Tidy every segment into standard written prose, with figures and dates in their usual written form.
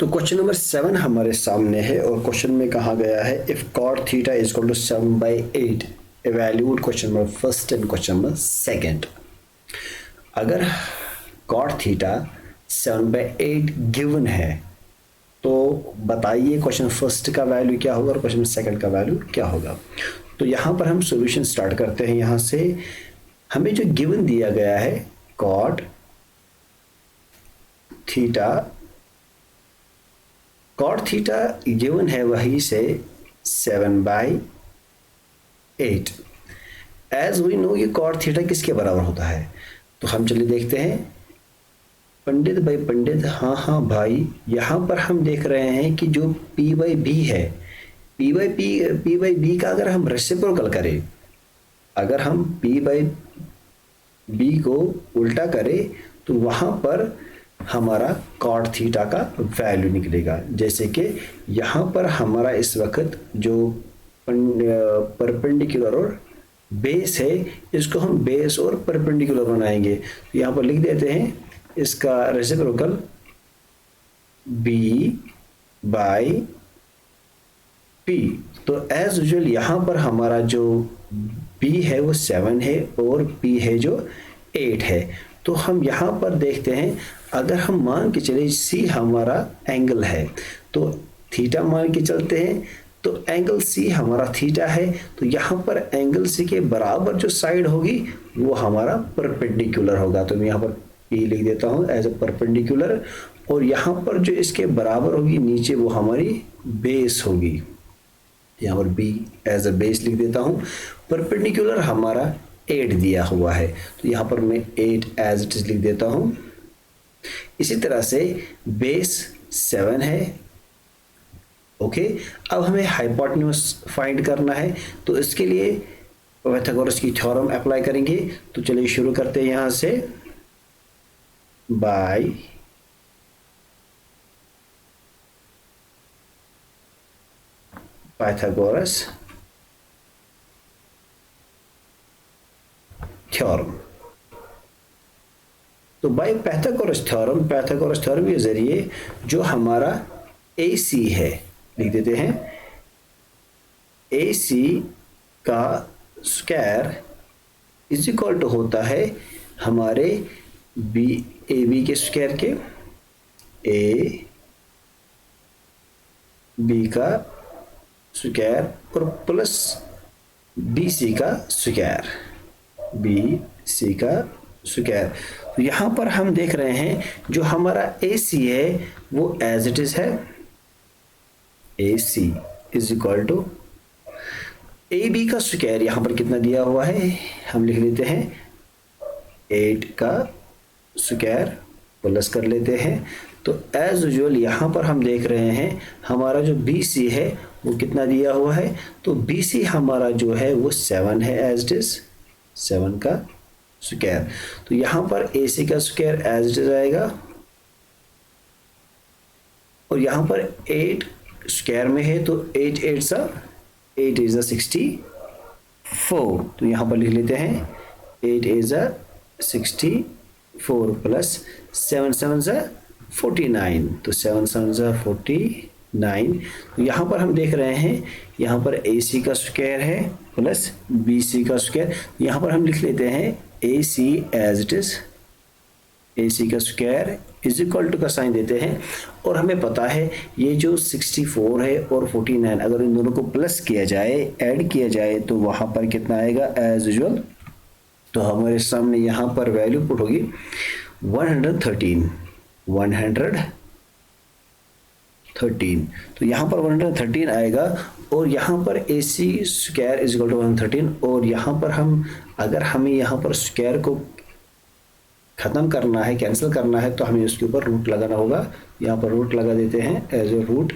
तो question number 7 हमारे सामने है और क्वेश्चन में कहा गया है if cot theta is equal to 7/8 evaluate question number first and question number second. अगर cot थीटा 7/8 गिवन है तो बताइए क्वेश्चन फर्स्ट का वैल्यू क्या होगा और क्वेश्चन सेकंड का वैल्यू क्या होगा। तो यहाँ पर हम सॉल्यूशन स्टार्ट करते हैं। यहाँ से हमें जो गिवन दिया गया है cot थीटा गिवन है वही से 7/8। एज वी नो ये cot थीटा किसके बराबर होता है, तो हम चलिए देखते हैं। पंडित भाई पंडित, हाँ भाई, यहाँ पर हम देख रहे हैं कि जो P/B है, P/B का अगर हम रेसिप्रोकल करें, अगर हम P/B को उल्टा करें तो वहाँ पर हमारा cot थीटा का वैल्यू निकलेगा। जैसे कि यहाँ पर हमारा इस वक्त जो परपेंडिकुलर और बेस है, इसको हम बेस और परपेंडिकुलर बनाएंगे। तो यहाँ पर लिख देते हैं इसका रेसिप्रोकल B/P। तो एज यूजुअल यहाँ पर हमारा जो B है वो 7 है और P है जो 8 है। तो हम यहाँ पर देखते हैं, अगर हम मान के चले C हमारा एंगल है तो थीटा मान के चलते हैं, तो एंगल C हमारा थीटा है, तो यहाँ पर एंगल C के बराबर जो साइड होगी वो हमारा परपेंडिकुलर होगा। तो मैं यहाँ पर P लिख देता हूँ एज ए परपेंडिकुलर, और यहाँ पर जो इसके बराबर होगी नीचे वो हमारी बेस होगी। यहाँ पर B एज ए बेस लिख देता हूँ। परपेंडिकुलर हमारा 8 दिया हुआ है, तो यहाँ पर मैं 8 एज इट इज लिख देता हूँ। इसी तरह से बेस 7 है। ओके, अब हमें हाइपोटेन्यूज फाइंड करना है, तो इसके लिए पाइथागोरस की थ्योरम अप्लाई करेंगे। तो चलिए शुरू करते हैं यहाँ से। By Pythagoras theorem. तो बाय पाइथागोरस थ्योरम के जरिए जो हमारा AC है, लिख देते हैं AC का स्क्वायर इज इक्वल टू होता है हमारे AB के स्क्वायर के, AB का स्क्वायर और प्लस BC का स्क्वायर, BC का स्क्वायर। तो यहाँ पर हम देख रहे हैं जो हमारा AC है वो एज इट इज है, AC is equal to AB का स्क्वायर। यहाँ पर कितना दिया हुआ है हम लिख लेते हैं 8 का स्क्वायर प्लस कर लेते हैं। तो एज यूजुअल यहाँ पर हम देख रहे हैं हमारा जो BC है वो कितना दिया हुआ है, तो BC हमारा जो है वो 7 है एज इट इज, 7 का स्क्वायर। तो यहाँ पर AC का स्क्वायर एज इट इज आएगा, और यहाँ पर 8 स्क्वायर में है तो 8 इज 64। तो यहाँ पर लिख लेते हैं 8 इज 64 प्लस 7 7 49, तो 7 7 49। तो यहाँ पर हम देख रहे हैं यहाँ पर AC का स्क्वायर है प्लस BC का स्क्वायर। यहाँ पर हम लिख लेते हैं AC as it is, AC का स्क्वायर इज इक्वल टू का साइन देते हैं, और हमें पता है ये जो 64 है और 49 अगर इन दोनों को प्लस किया जाए, ऐड किया जाए, तो वहाँ पर कितना आएगा एज यूजुअल। तो हमारे सामने यहाँ पर वैल्यू पुट होगी 113। तो यहाँ पर 113 आएगा, और यहाँ पर AC square is equal to 113, और यहाँ पर हम अगर हमें यहाँ पर स्क्वायर को खत्म करना है, कैंसिल करना है, तो हमें उसके ऊपर रूट लगाना होगा। यहाँ पर रूट लगा देते हैं एज ए रूट,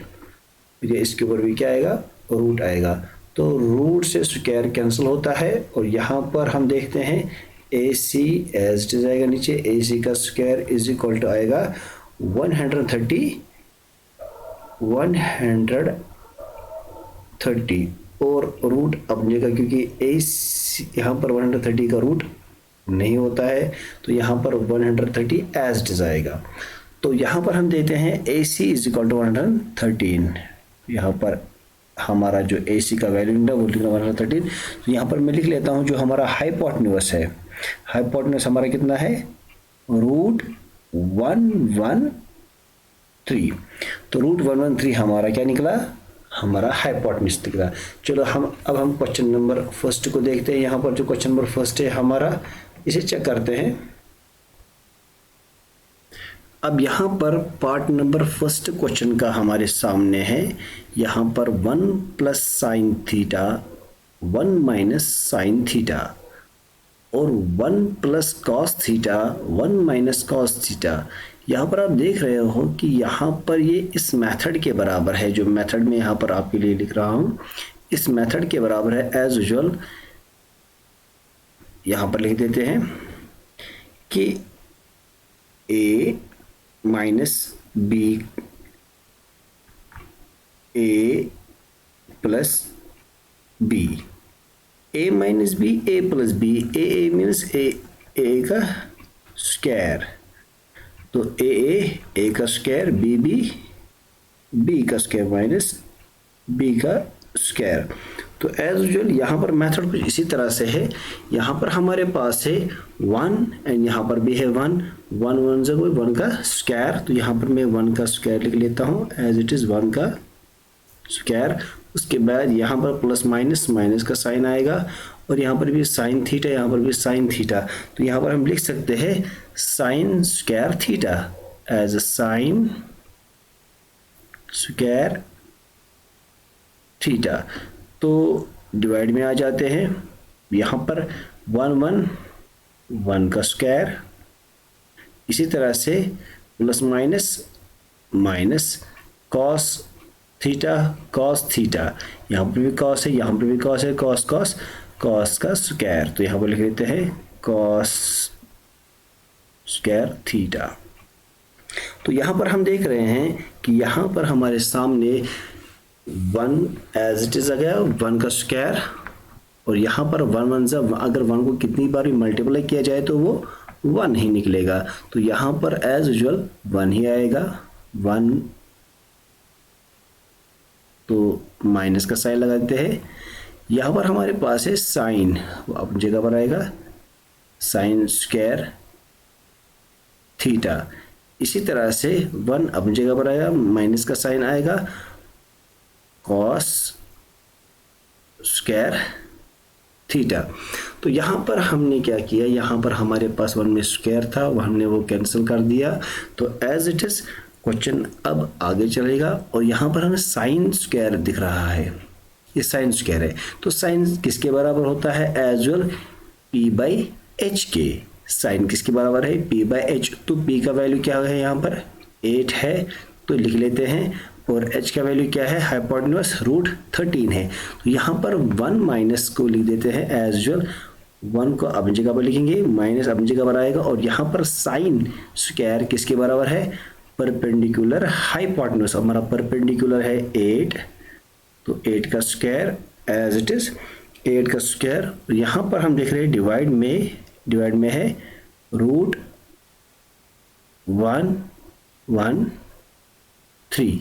फिर इसके ऊपर भी क्या आएगा, रूट आएगा। तो रूट से स्क्वायर कैंसिल होता है, और यहाँ पर हम देखते हैं AC एज इट इज आएगा नीचे, AC का स्क्वायर इज इक्वल टू आएगा 130 और रूट अपनी जगह, क्योंकि AC यहाँ पर 130 का रूट नहीं होता है, तो यहाँ पर 130 एज इट इज आएगा। तो यहाँ पर हम देते हैं AC इज इक्वल टू 113। यहाँ पर हमारा जो AC का वैल्यू निकला वो निकला 113। तो यहाँ पर मैं लिख लेता हूँ जो हमारा हाइपोटेन्यूस है, हाइपोटेन्यूस हमारा कितना है, √113। तो √113 हमारा क्या निकला, हमारा हाइपोटेन्यूस निकला। चलो अब हम क्वेश्चन नंबर फर्स्ट को देखते हैं। यहाँ पर जो क्वेश्चन नंबर फर्स्ट है हमारा, इसे चेक करते हैं। अब यहाँ पर पार्ट नंबर फर्स्ट क्वेश्चन का हमारे सामने है। यहाँ पर 1 + sin थीटा 1 - sin थीटा और 1 + cos थीटा 1 - cos थीटा। यहाँ पर आप देख रहे हो कि यहाँ पर ये इस मेथड के बराबर है, जो मेथड में यहाँ पर आपके लिए लिख रहा हूँ इस मेथड के बराबर है। एज यूजुअल यहाँ पर लिख देते हैं कि a - b a + b, a - b a + b, a means a का स्क्वायर, तो a का स्क्वायर, b का स्क्वायर माइनस b का स्क्वायर। तो एज यूजुअल यहाँ पर मेथड कुछ इसी तरह से है। यहाँ पर हमारे पास है 1 एंड यहाँ पर भी है 1 1 से कोई 1 का स्क्वायर, तो यहाँ पर मैं 1 का स्क्वायर लिख लेता हूँ एज इट इज़ 1 का स्क्वायर। उसके बाद यहाँ पर प्लस माइनस का साइन आएगा और यहाँ पर भी साइन थीटा, यहाँ पर भी साइन थीटा। तो यहाँ पर हम लिख सकते हैं sine square theta as a sine square theta. तो डिवाइड में आ जाते हैं, यहाँ पर 1 का स्क्वायर, इसी तरह से प्लस माइनस कॉस थीटा, यहाँ पर भी कॉस है, यहाँ पर भी कॉस है, कॉस का स्क्वायर, तो यहाँ पर लिख लेते हैं कॉस स्क्वायर थीटा। तो यहाँ पर हम देख रहे हैं कि यहाँ पर हमारे सामने 1 एज इट इज आ गया 1 का स्क्वायर, और यहाँ पर 1 से अगर 1 को कितनी बार भी मल्टीप्लाई किया जाए तो वो 1 ही निकलेगा। तो यहाँ पर एज यूजुअल 1 ही आएगा, 1, तो माइनस का साइन लगा देते हैं। यहाँ पर हमारे पास है साइन, वो अपनी जगह पर आएगा साइन स्क्वायर थीटा। इसी तरह से 1 अपनी जगह पर आएगा, माइनस का साइन आएगा, कॉस स्क्वायर थीटा। तो यहाँ पर हमने क्या किया, यहाँ पर हमारे पास 1 में स्क्वायर था, वो हमने वो कैंसिल कर दिया। तो एज इट इज क्वेश्चन अब आगे चलेगा, और यहाँ पर हमें साइन स्क्वायर दिख रहा है, ये साइन स्क्वायर है। तो साइन किसके बराबर होता है, एज वेल p/h के। साइन किसके बराबर है, p/h। तो p का वैल्यू क्या है, यहाँ पर 8 है, तो लिख लेते हैं, और h का वैल्यू क्या है, हाइपोटेन्यूस √13 है। तो यहाँ पर 1 माइनस को लिख देते हैं एज यूजुअल, 1 को अपनी जगह पर लिखेंगे, माइनस अपनी जगह पर आएगा, और यहाँ पर साइन स्क्वायर किसके बराबर है, परपेंडिकुलर हाइपोटेन्यूस। हमारा परपेंडिकुलर है 8, तो 8 का स्क्वायर एज इट इज 8 का स्क्वायर। यहाँ पर हम देख रहे हैं डिवाइड में है √113,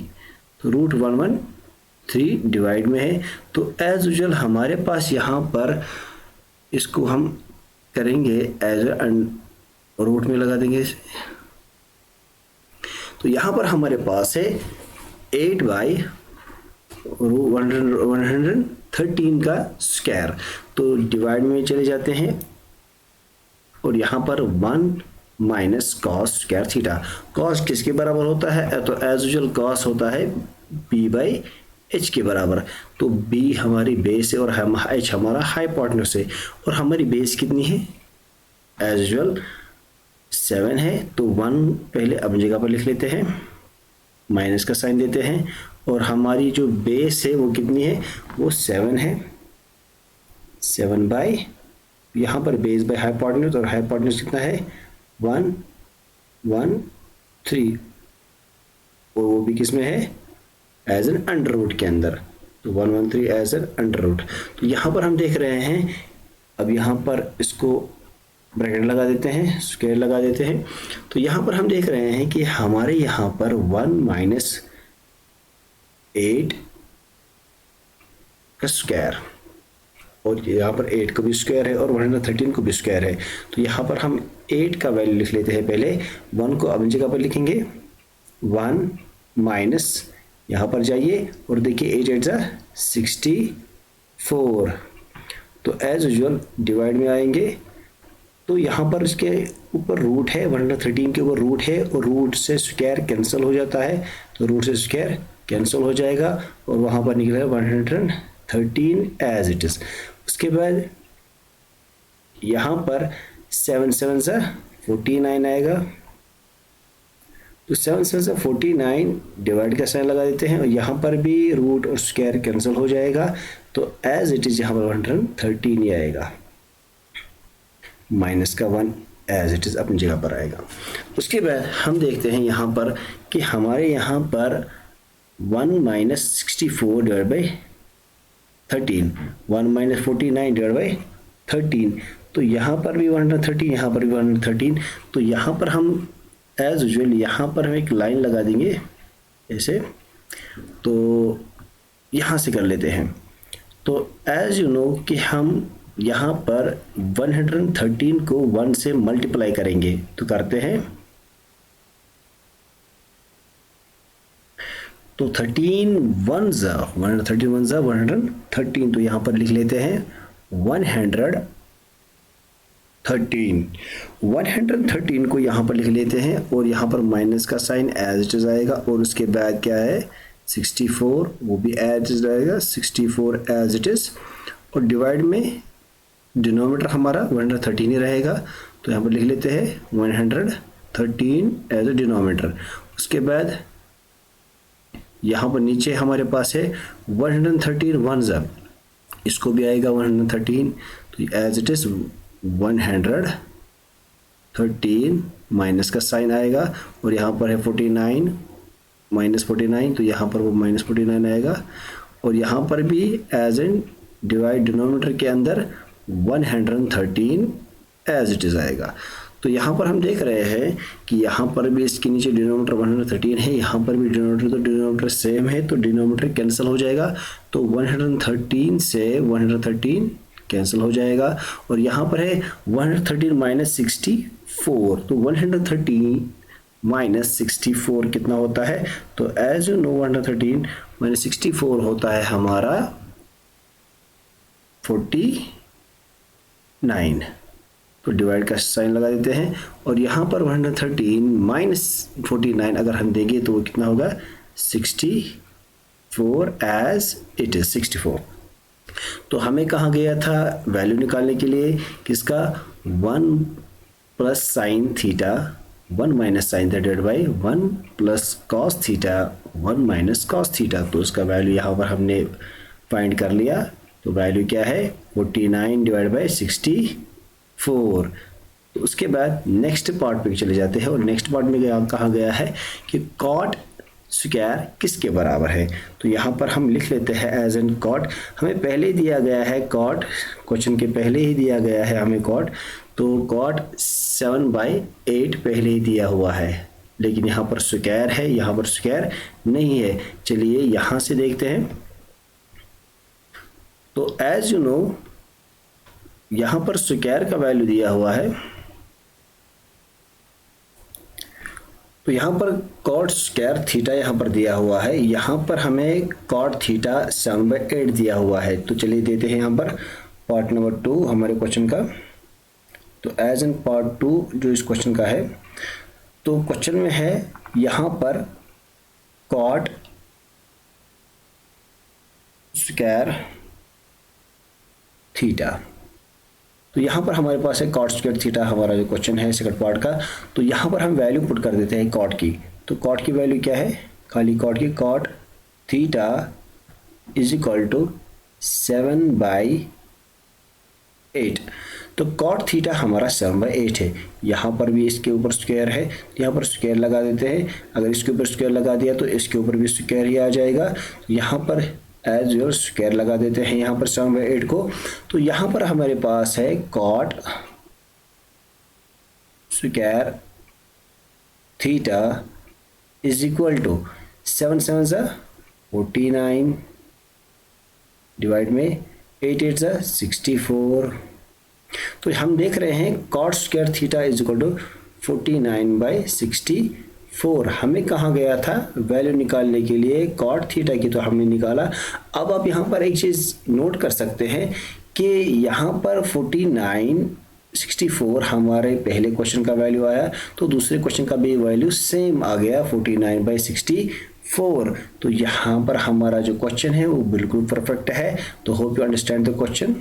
तो √113 डिवाइड में है। तो एज यूजुअल हमारे पास यहाँ पर इसको हम करेंगे एज रूट में लगा देंगे इसे। तो यहाँ पर हमारे पास है 8/113 का स्क्वायर, तो डिवाइड में चले जाते हैं, और यहाँ पर 1 minus cos square theta. Cos किसके बराबर होता है, तो एज यूजुअल कॉस होता है p/h के बराबर। तो b हमारी बेस है और h हमारा हाइपोटेन्यूस है, और हमारी बेस कितनी है, एज यूजुअल 7 है। तो 1 पहले अपनी जगह पर लिख लेते हैं, माइनस का साइन देते हैं, और हमारी जो बेस है वो कितनी है, वो 7 है। 7 यहाँ पर बेस बाय हाइपोटेन्यूस, और हाइपोटेन्यूस कितना है 113, और वो भी किस में है, एज एन अंडर रूट के अंदर। तो 113 एज एन अंडर रूट। तो यहाँ पर हम देख रहे हैं, अब यहाँ पर इसको ब्रैकेट लगा देते हैं, स्क्वायर लगा देते हैं। तो यहाँ पर हम देख रहे हैं कि हमारे यहाँ पर 1 माइनस 8 का स्क्वायर, और यहाँ पर 8 का भी स्क्वायर है और 113 को भी स्क्वायर है। तो यहाँ पर हम 8 का वैल्यू लिख लेते हैं पहले, 1 को अपनी जगह पर लिखेंगे, 1 माइनस, यहाँ पर जाइए और देखिए 8 8 जा 64। तो एज यूजुअल डिवाइड में आएंगे, तो यहाँ पर इसके ऊपर रूट है, 113 के ऊपर रूट है और रूट से स्क्वायर कैंसिल हो जाता है, तो रूट से स्क्वायर कैंसिल हो जाएगा और वहाँ पर निकलेगा 113 एज इट इज। उसके बाद यहाँ पर 7 7 से 49 आएगा, तो 7 7 से 49 डिवाइड का साइन लगा देते हैं और यहाँ पर भी रूट और स्क्वायर कैंसिल हो जाएगा, तो एज इट इज यहाँ पर 113 ही आएगा, माइनस का 1 एज इट इज अपनी जगह पर आएगा। उसके बाद हम देखते हैं यहाँ पर कि हमारे यहाँ पर 1 minus 64 divide by 13, 1 minus 49 divide by 13, तो यहाँ पर भी 113, यहाँ पर भी 113। तो यहाँ पर हम एज यूजुअल यहाँ पर हम एक लाइन लगा देंगे ऐसे, तो यहाँ से कर लेते हैं। तो एज यू नो कि हम यहाँ पर 113 को 1 से मल्टीप्लाई करेंगे, तो करते हैं। तो 13 1 जा 113 1 जा 113, तो यहाँ पर लिख लेते हैं 113 को यहाँ पर लिख लेते हैं और यहाँ पर माइनस का साइन एज इट इज आएगा और उसके बाद क्या है 64, वो भी एज इट इज आएगा 64 एज इट इज, और डिवाइड में डिनोमिनेटर हमारा 113 ही रहेगा, तो यहाँ पर लिख लेते हैं 113 एज ए डिनोमिनेटर। उसके बाद यहाँ पर नीचे हमारे पास है 113 1 जा, इसको भी आएगा 113, तो एज इट इज 113 माइनस का साइन आएगा और यहाँ पर है 49 माइनस 49, तो यहाँ पर वो माइनस 49 आएगा और यहाँ पर भी एज एन डिवाइड डिनोमिनेटर के अंदर 113 एज इट इज आएगा। तो यहाँ पर हम देख रहे हैं कि यहाँ पर भी इसके नीचे डिनोमिनेटर 113 है, यहाँ पर भी डिनोमिनेटर सेम है, तो डिनोमिनेटर कैंसिल हो जाएगा, तो 113 से 113 कैंसिल हो जाएगा और यहाँ पर है 113 माइनस 64, तो 113 माइनस 64 कितना होता है, तो एज यू नो 113 माइनस 64 होता है हमारा 49, तो डिवाइड का साइन लगा देते हैं और यहाँ पर 113 माइनस 49 अगर हम देंगे तो वो कितना होगा 64 एज इट इज 64। तो हमें कहा गया था वैल्यू निकालने के लिए किसका 1 plus sine theta 1 minus sine theta divide by 1 plus cos theta 1 minus cos theta, तो उसका वैल्यू यहाँ पर हमने फाइंड कर लिया, तो वैल्यू क्या है 49 डिवाइड बाई 64। तो उसके बाद नेक्स्ट पार्ट पे चले जाते हैं और नेक्स्ट पार्ट में कहा गया है कि कॉट स्क्वायर किसके बराबर है, तो यहाँ पर हम लिख लेते हैं एज एन कॉट, हमें पहले ही दिया गया है कॉट, क्वेश्चन के पहले ही दिया गया है हमें कॉट, तो कॉट 7/8 पहले ही दिया हुआ है, लेकिन यहाँ पर स्क्वायर है, यहाँ पर स्क्वायर नहीं है। चलिए यहाँ से देखते हैं, तो एज यू नो यहाँ पर स्क्वायर का वैल्यू दिया हुआ है, तो यहाँ पर कॉट स्क्वायर थीटा यहाँ पर दिया हुआ है, यहाँ पर हमें कॉट थीटा 7/8 दिया हुआ है। तो चलिए देते हैं यहाँ पर पार्ट नंबर 2 हमारे क्वेश्चन का। तो एज एन पार्ट 2 जो इस क्वेश्चन का है, तो क्वेश्चन में है यहाँ पर कॉट स्क्वायर थीटा, तो यहाँ पर हमारे पास है कॉट स्क्वायर थीटा, हमारा जो क्वेश्चन है सेकंड पार्ट का, तो यहाँ पर हम वैल्यू पुट कर देते हैं कॉट की। तो कॉट की वैल्यू क्या है, खाली कॉट की, cot theta is equal to 7/8। तो कॉट थीटा हमारा 7/8 है, यहाँ पर भी इसके ऊपर स्क्वायर है, यहाँ पर स्क्वायर लगा देते हैं, अगर इसके ऊपर स्क्वायर लगा दिया तो इसके ऊपर भी स्क्वायर ही आ जाएगा, यहाँ पर एज योर स्क्वायर लगा देते हैं यहाँ पर 7/8 को। तो यहाँ पर हमारे पास है cot square theta is equal to 7 7 सा 49 डिवाइड में 8 8 सा 64। तो हम देख रहे हैं cot square theta is equal to 49/64। हमें कहाँ गया था वैल्यू निकालने के लिए कॉट थीटा की, तो हमने निकाला। अब आप यहाँ पर एक चीज़ नोट कर सकते हैं कि यहाँ पर 49/64 हमारे पहले क्वेश्चन का वैल्यू आया, तो दूसरे क्वेश्चन का भी वैल्यू सेम आ गया 49/64। तो यहाँ पर हमारा जो क्वेश्चन है वो बिल्कुल परफेक्ट है। तो hope you understand the question.